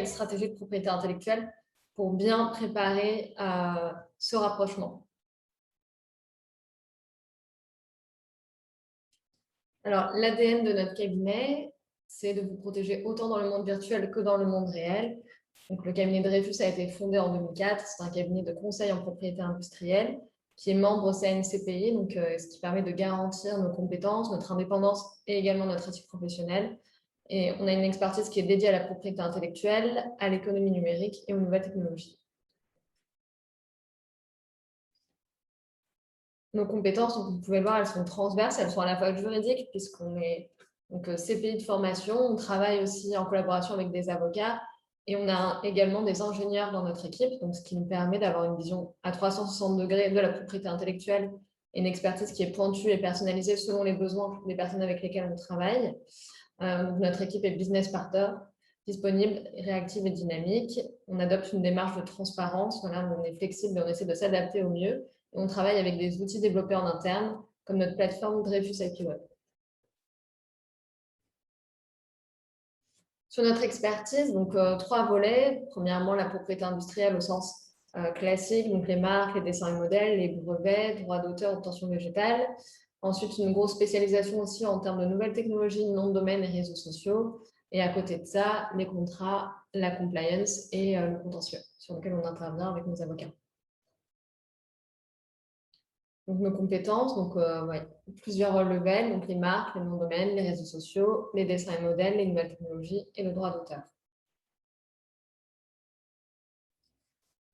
une stratégie de propriété intellectuelle pour bien préparer ce rapprochement. Alors, l'ADN de notre cabinet, c'est de vous protéger autant dans le monde virtuel que dans le monde réel. Donc, le cabinet Dreyfus a été fondé en 2004. C'est un cabinet de conseil en propriété industrielle qui est membre au CNCPI, donc, ce qui permet de garantir nos compétences, notre indépendance et également notre éthique professionnelle. Et on a une expertise qui est dédiée à la propriété intellectuelle, à l'économie numérique et aux nouvelles technologies. Nos compétences, donc vous pouvez le voir, elles sont transverses, elles sont à la fois juridiques, puisqu'on est donc, CPI de formation, on travaille aussi en collaboration avec des avocats et on a également des ingénieurs dans notre équipe, donc ce qui nous permet d'avoir une vision à 360 degrés de la propriété intellectuelle et une expertise qui est pointue et personnalisée selon les besoins des personnes avec lesquelles on travaille. Donc notre équipe est business partner, disponible, réactive et dynamique. On adopte une démarche de transparence, voilà, on est flexible et on essaie de s'adapter au mieux. Et on travaille avec des outils développés en interne, comme notre plateforme Dreyfus IP Web. Sur notre expertise, donc 3 volets. Premièrement, la propriété industrielle au sens classique, donc les marques, les dessins et modèles, les brevets, droits d'auteur, obtention végétale. Ensuite, une grosse spécialisation aussi en termes de nouvelles technologies, noms de domaine et réseaux sociaux. Et à côté de ça, les contrats, la compliance et le contentieux, sur lequel on intervient avec nos avocats. Donc, nos compétences, donc plusieurs levels, donc les marques, les noms de domaine, les réseaux sociaux, les dessins et modèles, les nouvelles technologies et le droit d'auteur.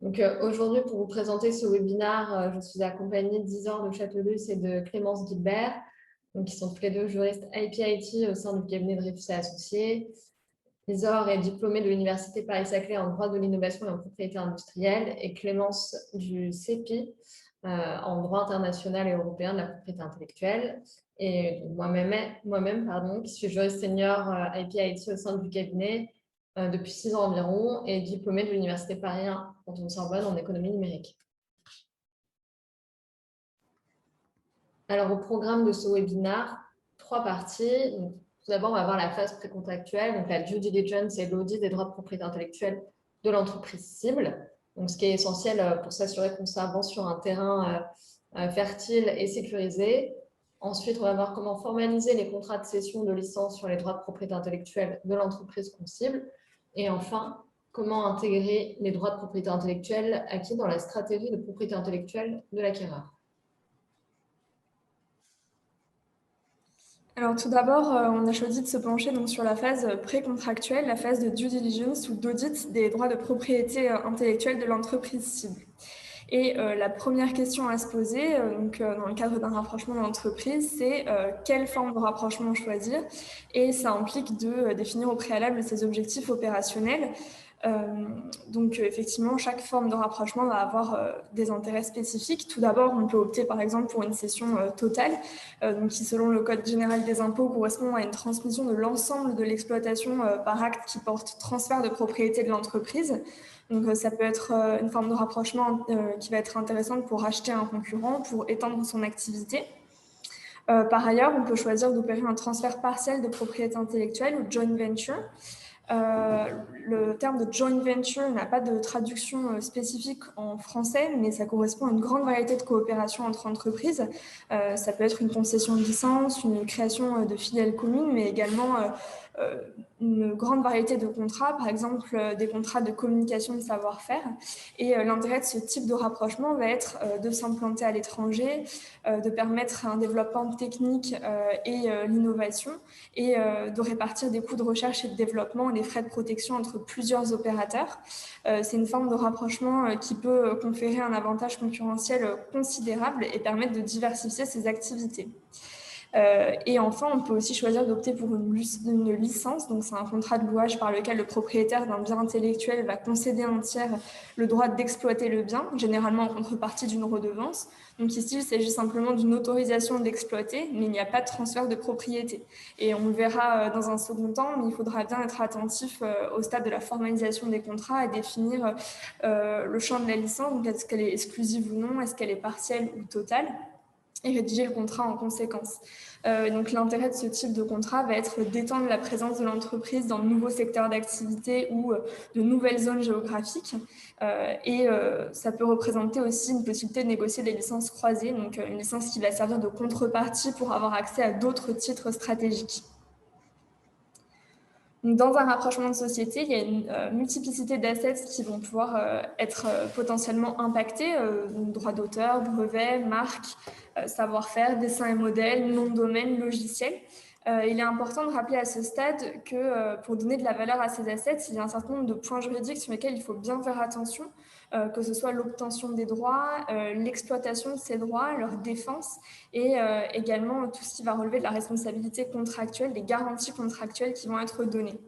Donc aujourd'hui, pour vous présenter ce webinaire, je suis accompagnée d'Isor de Châtelus et de Clémence Guilbert, donc qui sont tous les deux juristes IP-IT au sein du cabinet Dreyfus et Associés. Isor est diplômée de l'Université Paris-Saclay en droit de l'innovation et en propriété industrielle et Clémence du CEPI en droit international et européen de la propriété intellectuelle. Et moi-même, qui suis juriste senior IP-IT au sein du cabinet depuis 6 ans environ et diplômée de l'Université Paris 1 Panthéon-Sorbonne en économie numérique. Alors, au programme de ce webinaire, 3 parties. Donc, tout d'abord, on va voir la phase précontractuelle, donc la due diligence et l'audit des droits de propriété intellectuelle de l'entreprise cible. Donc, ce qui est essentiel pour s'assurer qu'on s'avance sur un terrain fertile et sécurisé. Ensuite, on va voir comment formaliser les contrats de cession de licence sur les droits de propriété intellectuelle de l'entreprise qu'on cible. Et enfin, comment intégrer les droits de propriété intellectuelle acquis dans la stratégie de propriété intellectuelle de l'acquéreur. Alors tout d'abord, on a choisi de se pencher donc, sur la phase précontractuelle, la phase de due diligence ou d'audit des droits de propriété intellectuelle de l'entreprise cible. Et la première question à se poser dans le cadre d'un rapprochement d'entreprise, c'est quelle forme de rapprochement choisir. Et ça implique de définir au préalable ses objectifs opérationnels. Donc effectivement, chaque forme de rapprochement va avoir des intérêts spécifiques. Tout d'abord, on peut opter par exemple pour une cession totale, donc qui selon le Code général des impôts correspond à une transmission de l'ensemble de l'exploitation par acte qui porte transfert de propriété de l'entreprise. Donc ça peut être une forme de rapprochement qui va être intéressante pour racheter un concurrent, pour étendre son activité. Par ailleurs, on peut choisir d'opérer un transfert partiel de propriété intellectuelle ou joint venture. Le terme de joint venture n'a pas de traduction spécifique en français, mais ça correspond à une grande variété de coopération entre entreprises. Ça peut être une concession de licence, une création de filiales communes, mais également une grande variété de contrats, par exemple des contrats de communication de savoir-faire. Et l'intérêt de ce type de rapprochement va être de s'implanter à l'étranger, de permettre un développement technique et l'innovation, et de répartir des coûts de recherche et de développement et les frais de protection entre plusieurs opérateurs. C'est une forme de rapprochement qui peut conférer un avantage concurrentiel considérable et permettre de diversifier ses activités. Et enfin, on peut aussi choisir d'opter pour une licence. Donc, c'est un contrat de louage par lequel le propriétaire d'un bien intellectuel va concéder à un tiers le droit d'exploiter le bien, généralement en contrepartie d'une redevance. Donc ici, il s'agit simplement d'une autorisation d'exploiter, mais il n'y a pas de transfert de propriété. Et on le verra dans un second temps, mais il faudra bien être attentif au stade de la formalisation des contrats et définir le champ de la licence. Donc, est-ce qu'elle est exclusive ou non? Est-ce qu'elle est partielle ou totale? et rédiger le contrat en conséquence. Donc l'intérêt de ce type de contrat va être d'étendre la présence de l'entreprise dans de nouveaux secteurs d'activité ou de nouvelles zones géographiques. Ça peut représenter aussi une possibilité de négocier des licences croisées, donc une licence qui va servir de contrepartie pour avoir accès à d'autres titres stratégiques. Dans un rapprochement de société, il y a une multiplicité d'assets qui vont pouvoir être potentiellement impactés, droits d'auteur, brevets, marques, savoir-faire, dessin et modèles, nom de domaine, logiciel. Il est important de rappeler à ce stade que pour donner de la valeur à ces assets, il y a un certain nombre de points juridiques sur lesquels il faut bien faire attention, que ce soit l'obtention des droits, l'exploitation de ces droits, leur défense et également tout ce qui va relever de la responsabilité contractuelle, des garanties contractuelles qui vont être données.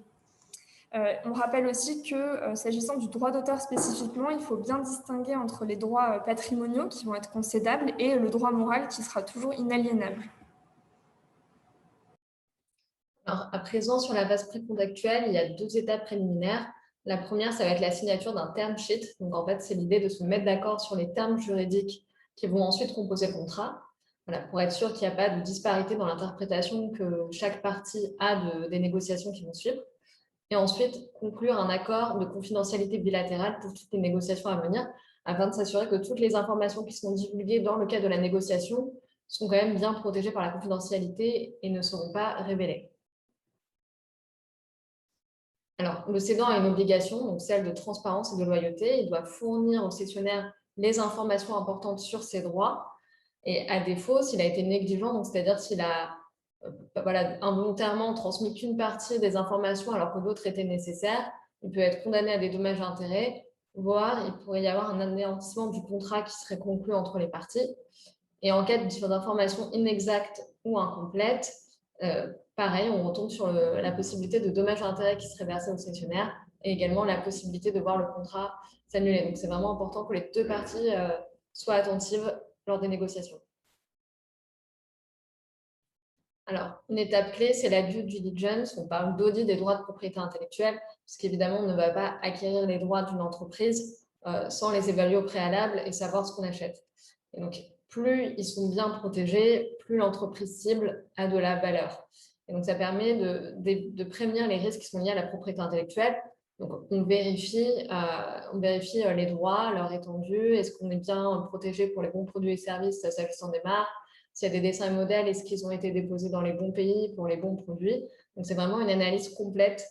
On rappelle aussi que s'agissant du droit d'auteur spécifiquement, il faut bien distinguer entre les droits patrimoniaux qui vont être concédables et le droit moral qui sera toujours inaliénable. Alors, à présent, sur la phase précontractuelle, il y a 2 étapes préliminaires. La première, ça va être la signature d'un term sheet. Donc, en fait, c'est l'idée de se mettre d'accord sur les termes juridiques qui vont ensuite composer le contrat. Voilà, pour être sûr qu'il n'y a pas de disparité dans l'interprétation que chaque partie a des négociations qui vont suivre. Et ensuite, conclure un accord de confidentialité bilatérale pour toutes les négociations à venir, afin de s'assurer que toutes les informations qui sont divulguées dans le cadre de la négociation sont quand même bien protégées par la confidentialité et ne seront pas révélées. Alors, le cédant a une obligation, donc celle de transparence et de loyauté. Il doit fournir au cessionnaire les informations importantes sur ses droits. Et à défaut, s'il a été négligent, c'est-à-dire s'il a involontairement transmis qu'une partie des informations alors que d'autres étaient nécessaires, il peut être condamné à des dommages et intérêts, voire il pourrait y avoir un anéantissement du contrat qui serait conclu entre les parties. Et en cas d'informations inexactes ou incomplètes, pareil, on retombe sur la possibilité de dommages et intérêts qui seraient versés au cessionnaire et également la possibilité de voir le contrat s'annuler. Donc, c'est vraiment important que les 2 parties soient attentives lors des négociations. Alors, une étape clé, c'est la due diligence. On parle d'audit des droits de propriété intellectuelle, parce qu'évidemment, on ne va pas acquérir les droits d'une entreprise sans les évaluer au préalable et savoir ce qu'on achète. Et donc, plus ils sont bien protégés, plus l'entreprise cible a de la valeur. Et donc, ça permet de prévenir les risques qui sont liés à la propriété intellectuelle. Donc, on vérifie les droits, leur étendue, est-ce qu'on est bien protégé pour les bons produits et services s'agissant des marques, s'il y a des dessins et modèles, est-ce qu'ils ont été déposés dans les bons pays pour les bons produits. Donc, c'est vraiment une analyse complète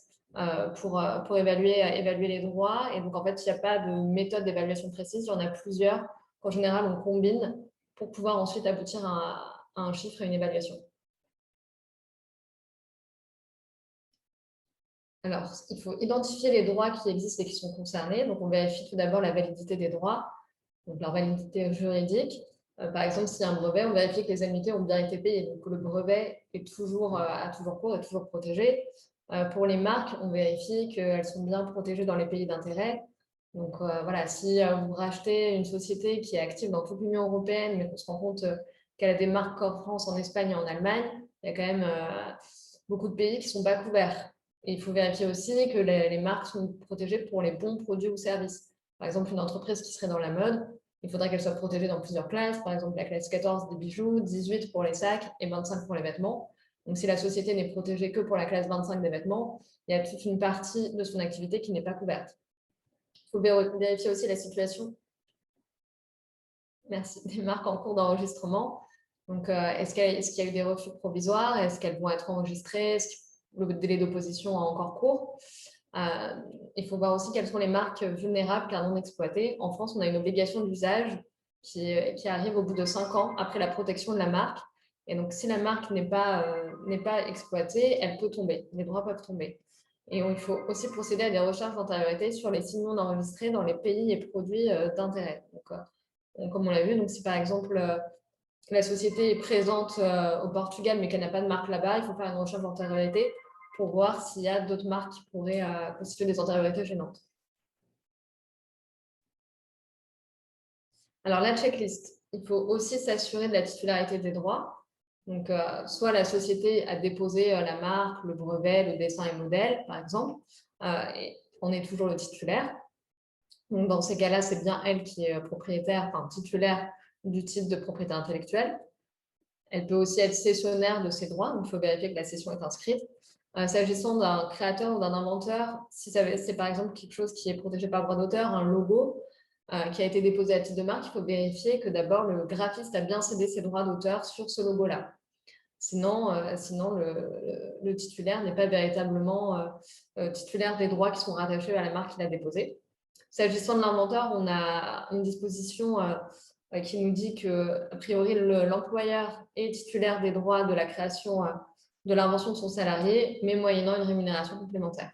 pour évaluer les droits. Et donc, en fait, il n'y a pas de méthode d'évaluation précise, il y en a plusieurs. En général, on combine pour pouvoir ensuite aboutir à un chiffre et une évaluation. Alors, il faut identifier les droits qui existent et qui sont concernés. Donc, on vérifie tout d'abord la validité des droits, donc leur validité juridique. Par exemple, s'il y a un brevet, on vérifie que les annuités ont bien été payées, donc que le brevet est toujours cours, est toujours protégé. Pour les marques, on vérifie qu'elles sont bien protégées dans les pays d'intérêt. Donc voilà, si vous rachetez une société qui est active dans toute l'Union européenne, mais qu'on se rend compte qu'elle a des marques Core France en Espagne et en Allemagne, il y a quand même beaucoup de pays qui ne sont pas couverts. Et il faut vérifier aussi que les marques sont protégées pour les bons produits ou services. Par exemple, une entreprise qui serait dans la mode, il faudrait qu'elle soit protégée dans plusieurs classes. Par exemple, la classe 14 des bijoux, 18 pour les sacs et 25 pour les vêtements. Donc, si la société n'est protégée que pour la classe 25 des vêtements, il y a toute une partie de son activité qui n'est pas couverte. Il faut vérifier aussi la situation des marques en cours d'enregistrement. Donc, est-ce qu'il y a eu des refus provisoires? Est-ce qu'elles vont être enregistrées? Est-ce que le délai d'opposition est encore court? Il faut voir aussi quelles sont les marques vulnérables car non exploitées. En France, on a une obligation d'usage qui arrive au bout de 5 ans après la protection de la marque. Et donc, si la marque n'est pas exploitée, elle peut tomber. Les droits peuvent tomber. Et il faut aussi procéder à des recherches d'antériorité sur les signes non enregistrés dans les pays et produits d'intérêt. Donc, comme on l'a vu, donc si par exemple la société est présente au Portugal mais qu'elle n'a pas de marque là-bas, il faut faire une recherche d'antériorité pour voir s'il y a d'autres marques qui pourraient constituer des antériorités gênantes. Alors, la checklist, il faut aussi s'assurer de la titularité des droits. Donc, soit la société a déposé la marque, le brevet, le dessin et modèle, par exemple, et on est toujours le titulaire. Donc, dans ces cas-là, c'est bien elle qui est propriétaire, enfin titulaire du titre de propriété intellectuelle. Elle peut aussi être cessionnaire de ses droits, donc il faut vérifier que la cession est inscrite. S'agissant d'un créateur ou d'un inventeur, si c'est par exemple quelque chose qui est protégé par droit d'auteur, un logo qui a été déposé à titre de marque, il faut vérifier que d'abord le graphiste a bien cédé ses droits d'auteur sur ce logo-là. Sinon, le titulaire n'est pas véritablement titulaire des droits qui sont rattachés à la marque qu'il a déposée. S'agissant de l'inventeur, on a une disposition qui nous dit que, a priori, l'employeur est titulaire des droits de la création de l'invention de son salarié, mais moyennant une rémunération complémentaire.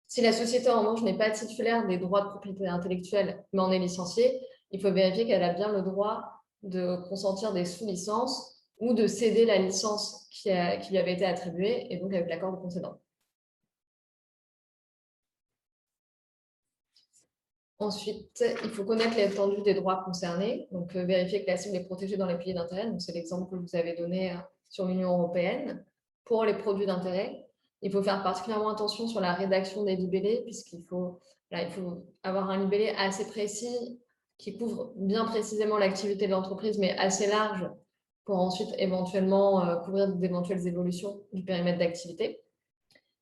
Si la société, en revanche, n'est pas titulaire des droits de propriété intellectuelle, mais en est licenciée, il faut vérifier qu'elle a bien le droit de consentir des sous-licences ou de céder la licence qui lui avait été attribuée, et donc avec l'accord du concédant. Ensuite, il faut connaître l'étendue des droits concernés, donc vérifier que la cible est protégée dans les piliers d'intérêt. C'est l'exemple que vous avez donné sur l'Union européenne. Pour les produits d'intérêt, il faut faire particulièrement attention sur la rédaction des libellés, puisqu'il faut, il faut avoir un libellé assez précis qui couvre bien précisément l'activité de l'entreprise, mais assez large pour ensuite éventuellement couvrir d'éventuelles évolutions du périmètre d'activité.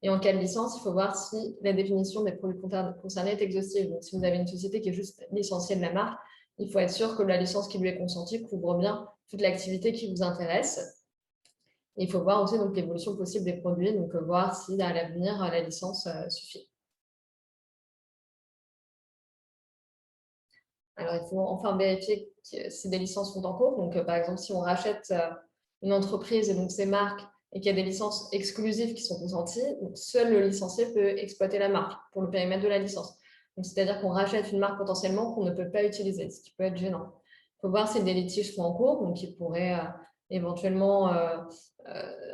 Et en cas de licence, il faut voir si la définition des produits concernés est exhaustive. Donc, si vous avez une société qui est juste licenciée de la marque, il faut être sûr que la licence qui lui est consentie couvre bien toute l'activité qui vous intéresse. Et il faut voir aussi l'évolution possible des produits, donc voir si à l'avenir, la licence suffit. Alors, il faut enfin vérifier si des licences sont en cours. Donc, par exemple, si on rachète une entreprise et donc ses marques, et qu'il y a des licences exclusives qui sont consenties, donc seul le licencié peut exploiter la marque pour le périmètre de la licence. C'est-à-dire qu'on rachète une marque potentiellement qu'on ne peut pas utiliser, ce qui peut être gênant. Il faut voir si des litiges sont en cours, donc qui pourraient éventuellement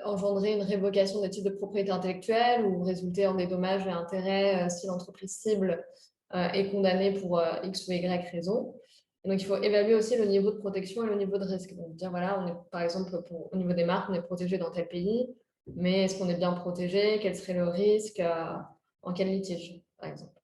engendrer une révocation des titres de propriété intellectuelle ou résulter en des dommages et intérêts si l'entreprise cible est condamnée pour X ou Y raison. Et donc, il faut évaluer aussi le niveau de protection et le niveau de risque. Donc, dire, voilà, on est, par exemple, au niveau des marques, on est protégé dans tel pays, mais est-ce qu'on est bien protégé? Quel serait le risque en cas de litige, par exemple?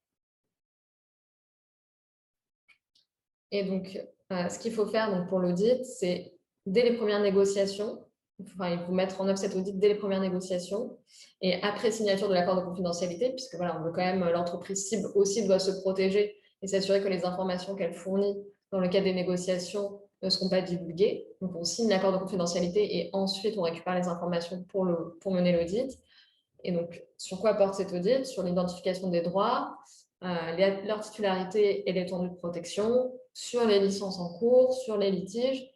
Et donc, ce qu'il faut faire donc, pour l'audit, c'est dès les premières négociations, il faut mettre en œuvre cet audit dès les premières négociations et après signature de l'accord de confidentialité, puisque voilà, on veut quand même, l'entreprise cible aussi doit se protéger et s'assurer que les informations qu'elle fournit dans le cadre des négociations ne seront pas divulguées. Donc, on signe l'accord de confidentialité et ensuite, on récupère les informations pour mener l'audit. Et donc, sur quoi porte cet audit? Sur l'identification des droits, leur titularité et l'étendue de protection, sur les licences en cours, sur les litiges.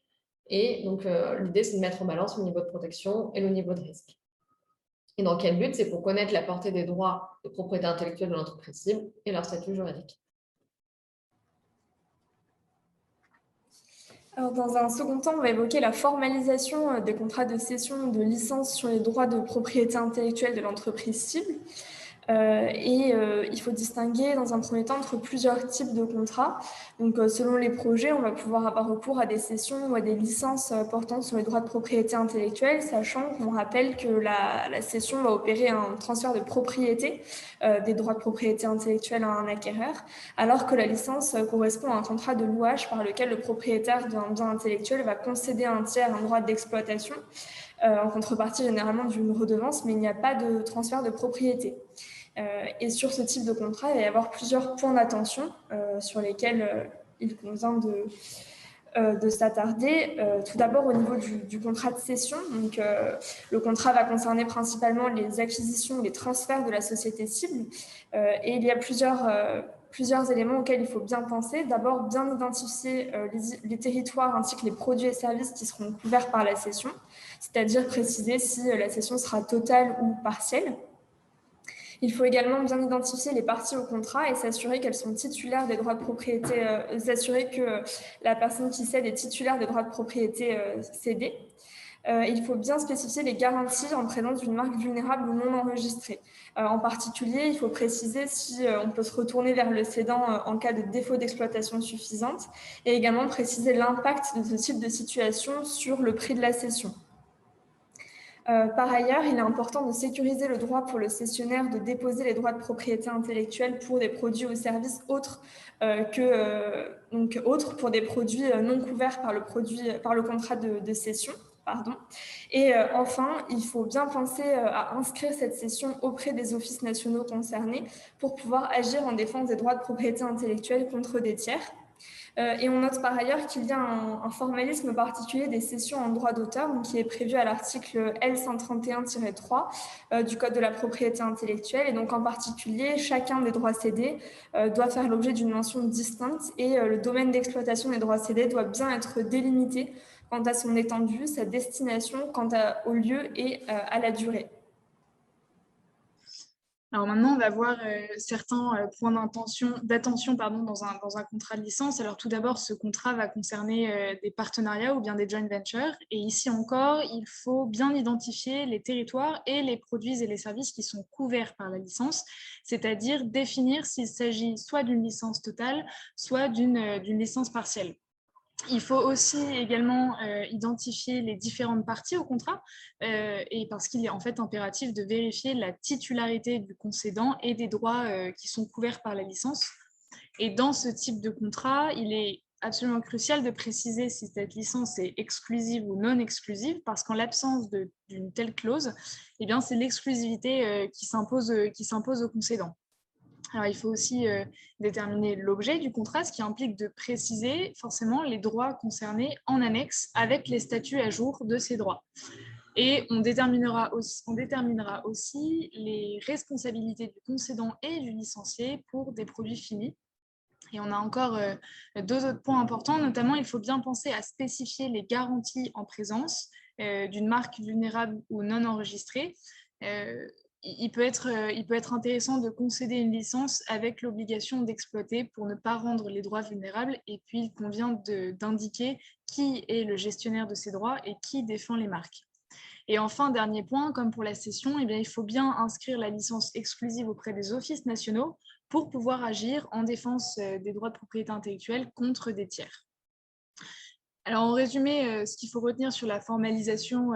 Et donc, l'idée, c'est de mettre en balance le niveau de protection et le niveau de risque. Et dans quel but? C'est pour connaître la portée des droits de propriété intellectuelle de l'entreprise cible et leur statut juridique. Alors, dans un second temps, on va évoquer la formalisation des contrats de cession de licence sur les droits de propriété intellectuelle de l'entreprise cible. Il faut distinguer dans un premier temps entre plusieurs types de contrats. Donc, selon les projets, on va pouvoir avoir recours à des cessions ou à des licences portant sur les droits de propriété intellectuelle, sachant qu'on rappelle que la cession va opérer un transfert de propriété des droits de propriété intellectuelle à un acquéreur, alors que la licence correspond à un contrat de louage par lequel le propriétaire d'un bien intellectuel va concéder à un tiers un droit d'exploitation en contrepartie généralement d'une redevance, mais il n'y a pas de transfert de propriété. Et sur ce type de contrat, il va y avoir plusieurs points d'attention sur lesquels il convient de s'attarder. Tout d'abord, au niveau du contrat de cession, donc, le contrat va concerner principalement les acquisitions ou les transferts de la société cible. Et il y a plusieurs éléments auxquels il faut bien penser. D'abord, bien identifier les territoires ainsi que les produits et services qui seront couverts par la cession, c'est-à-dire préciser si la cession sera totale ou partielle. Il faut également bien identifier les parties au contrat et s'assurer qu'elles sont titulaires des droits de propriété, s'assurer que la personne qui cède est titulaire des droits de propriété cédés. Il faut bien spécifier les garanties en présence d'une marque vulnérable ou non enregistrée. En particulier, il faut préciser si on peut se retourner vers le cédant en cas de défaut d'exploitation suffisante et également préciser l'impact de ce type de situation sur le prix de la cession. Par ailleurs, il est important de sécuriser le droit pour le cessionnaire de déposer les droits de propriété intellectuelle pour des produits ou services autres pour des produits non couverts par le contrat de cession. Pardon. Et enfin, il faut bien penser à inscrire cette cession auprès des offices nationaux concernés pour pouvoir agir en défense des droits de propriété intellectuelle contre des tiers. Et on note par ailleurs qu'il y a un formalisme particulier des cessions en droit d'auteur, qui est prévu à l'article L131-3 du Code de la propriété intellectuelle. Et donc en particulier, chacun des droits cédés doit faire l'objet d'une mention distincte et le domaine d'exploitation des droits cédés doit bien être délimité quant à son étendue, sa destination, au lieu et à la durée. Alors maintenant, on va voir certains points d'attention dans un contrat de licence. Alors tout d'abord, ce contrat va concerner des partenariats ou bien des joint ventures. Et ici encore, il faut bien identifier les territoires et les produits et les services qui sont couverts par la licence, c'est-à-dire définir s'il s'agit soit d'une licence totale, soit d'une licence partielle. Il faut aussi également identifier les différentes parties au contrat et parce qu'il est en fait impératif de vérifier la titularité du concédant et des droits qui sont couverts par la licence. Et dans ce type de contrat, il est absolument crucial de préciser si cette licence est exclusive ou non exclusive parce qu'en l'absence d'une telle clause, eh bien, c'est l'exclusivité qui s'impose au concédant. Alors, il faut aussi déterminer l'objet du contrat, ce qui implique de préciser forcément les droits concernés en annexe avec les statuts à jour de ces droits. Et on déterminera aussi les responsabilités du concédant et du licencié pour des produits finis. Et on a encore deux autres points importants, notamment il faut bien penser à spécifier les garanties en présence d'une marque vulnérable ou non enregistrée. Il peut être intéressant de concéder une licence avec l'obligation d'exploiter pour ne pas rendre les droits vulnérables. Et puis, il convient d'indiquer qui est le gestionnaire de ces droits et qui défend les marques. Et enfin, dernier point, comme pour la cession, eh bien, il faut bien inscrire la licence exclusive auprès des offices nationaux pour pouvoir agir en défense des droits de propriété intellectuelle contre des tiers. Alors, en résumé, ce qu'il faut retenir sur la formalisation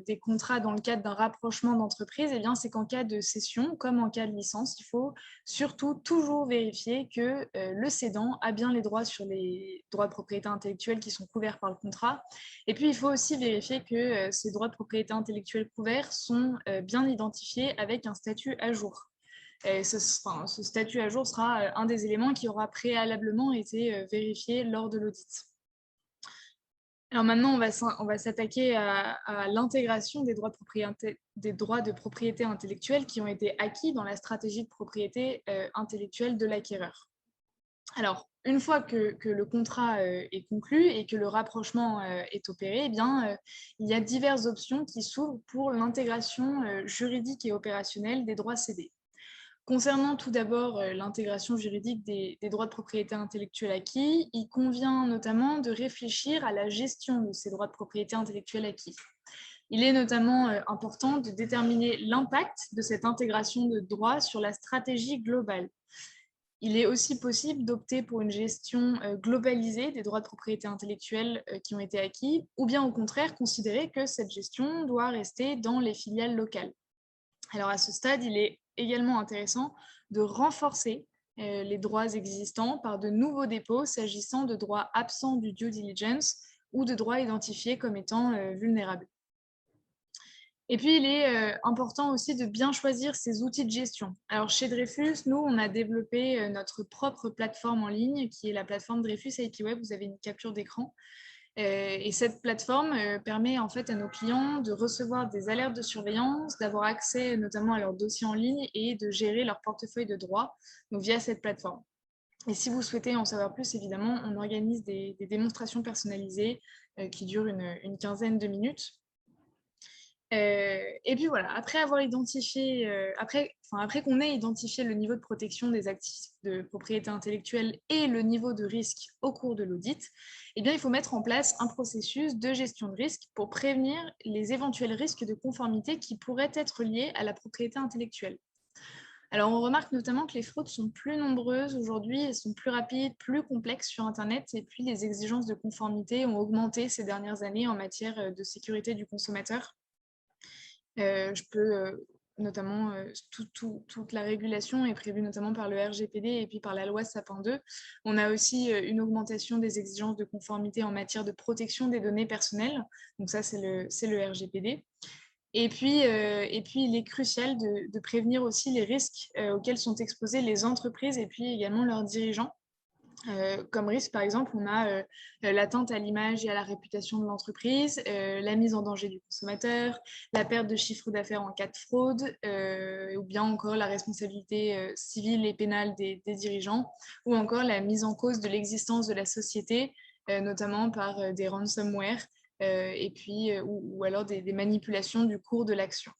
des contrats dans le cadre d'un rapprochement d'entreprise, eh bien, c'est qu'en cas de cession, comme en cas de licence, il faut surtout toujours vérifier que le cédant a bien les droits sur les droits de propriété intellectuelle qui sont couverts par le contrat. Et puis, il faut aussi vérifier que ces droits de propriété intellectuelle couverts sont bien identifiés avec un statut à jour. Et ce statut à jour sera un des éléments qui aura préalablement été vérifié lors de l'audit. Alors maintenant, on va s'attaquer à l'intégration des droits de propriété intellectuelle qui ont été acquis dans la stratégie de propriété intellectuelle de l'acquéreur. Alors, une fois que le contrat est conclu et que le rapprochement est opéré, eh bien, il y a diverses options qui s'ouvrent pour l'intégration juridique et opérationnelle des droits cédés. Concernant tout d'abord l'intégration juridique des droits de propriété intellectuelle acquis, il convient notamment de réfléchir à la gestion de ces droits de propriété intellectuelle acquis. Il est notamment important de déterminer l'impact de cette intégration de droits sur la stratégie globale. Il est aussi possible d'opter pour une gestion globalisée des droits de propriété intellectuelle qui ont été acquis, ou bien au contraire considérer que cette gestion doit rester dans les filiales locales. Alors à ce stade, il est également intéressant de renforcer les droits existants par de nouveaux dépôts s'agissant de droits absents du due diligence ou de droits identifiés comme étant vulnérables. Et puis, il est important aussi de bien choisir ses outils de gestion. Alors, chez Dreyfus, nous, on a développé notre propre plateforme en ligne, qui est la plateforme Dreyfus IP Web. Vous avez une capture d'écran. Et cette plateforme permet en fait à nos clients de recevoir des alertes de surveillance, d'avoir accès notamment à leurs dossiers en ligne et de gérer leur portefeuille de droits via cette plateforme. Et si vous souhaitez en savoir plus, évidemment, on organise des démonstrations personnalisées qui durent une quinzaine de minutes. Et puis voilà, après avoir identifié, après qu'on ait identifié le niveau de protection des actifs de propriété intellectuelle et le niveau de risque au cours de l'audit, eh bien, il faut mettre en place un processus de gestion de risque pour prévenir les éventuels risques de conformité qui pourraient être liés à la propriété intellectuelle. Alors, on remarque notamment que les fraudes sont plus nombreuses aujourd'hui, elles sont plus rapides, plus complexes sur Internet, et puis les exigences de conformité ont augmenté ces dernières années en matière de sécurité du consommateur. Je peux notamment toute la régulation est prévue notamment par le RGPD et puis par la loi Sapin 2. On a aussi une augmentation des exigences de conformité en matière de protection des données personnelles. Donc ça, c'est le RGPD. Et puis, il est crucial de prévenir aussi les risques auxquels sont exposées les entreprises et puis également leurs dirigeants. Comme risque, par exemple, on a l'atteinte à l'image et à la réputation de l'entreprise, la mise en danger du consommateur, la perte de chiffre d'affaires en cas de fraude, ou bien encore la responsabilité civile et pénale des dirigeants, ou encore la mise en cause de l'existence de la société, notamment par des ransomware, et puis, ou alors des manipulations du cours de l'action.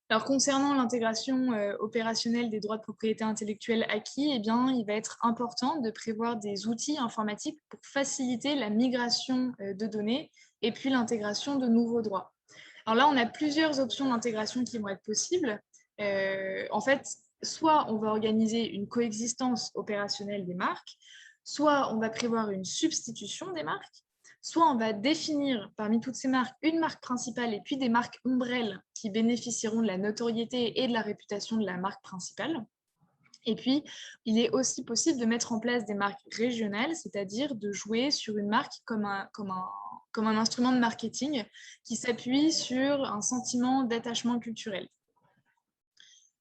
Alors, concernant l'intégration opérationnelle des droits de propriété intellectuelle acquis, eh bien, il va être important de prévoir des outils informatiques pour faciliter la migration de données et puis l'intégration de nouveaux droits. Alors là, on a plusieurs options d'intégration qui vont être possibles. En fait, soit on va organiser une coexistence opérationnelle des marques, soit on va prévoir une substitution des marques, soit on va définir parmi toutes ces marques une marque principale et puis des marques ombrelles qui bénéficieront de la notoriété et de la réputation de la marque principale. Et puis, il est aussi possible de mettre en place des marques régionales, c'est-à-dire de jouer sur une marque comme un instrument de marketing qui s'appuie sur un sentiment d'attachement culturel.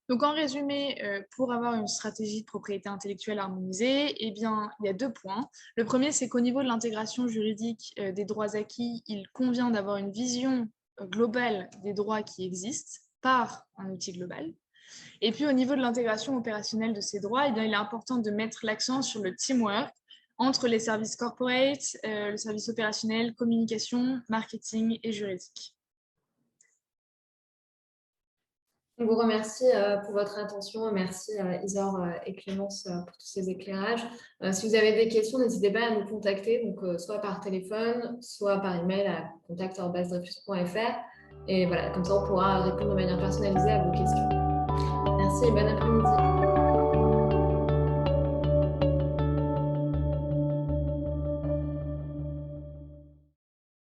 Donc, en résumé, pour avoir une stratégie de propriété intellectuelle harmonisée, eh bien, il y a 2 points. Le premier, c'est qu'au niveau de l'intégration juridique des droits acquis, il convient d'avoir une vision globale des droits qui existent par un outil global. Et puis, au niveau de l'intégration opérationnelle de ces droits, eh bien, il est important de mettre l'accent sur le teamwork entre les services corporate, le service opérationnel, communication, marketing et juridique. On vous remercie pour votre attention. Merci Isor et Clémence pour tous ces éclairages. Si vous avez des questions, n'hésitez pas à nous contacter, donc, soit par téléphone, soit par email à contact@dreyfus.fr. Et voilà, comme ça, on pourra répondre de manière personnalisée à vos questions. Merci et bon après-midi.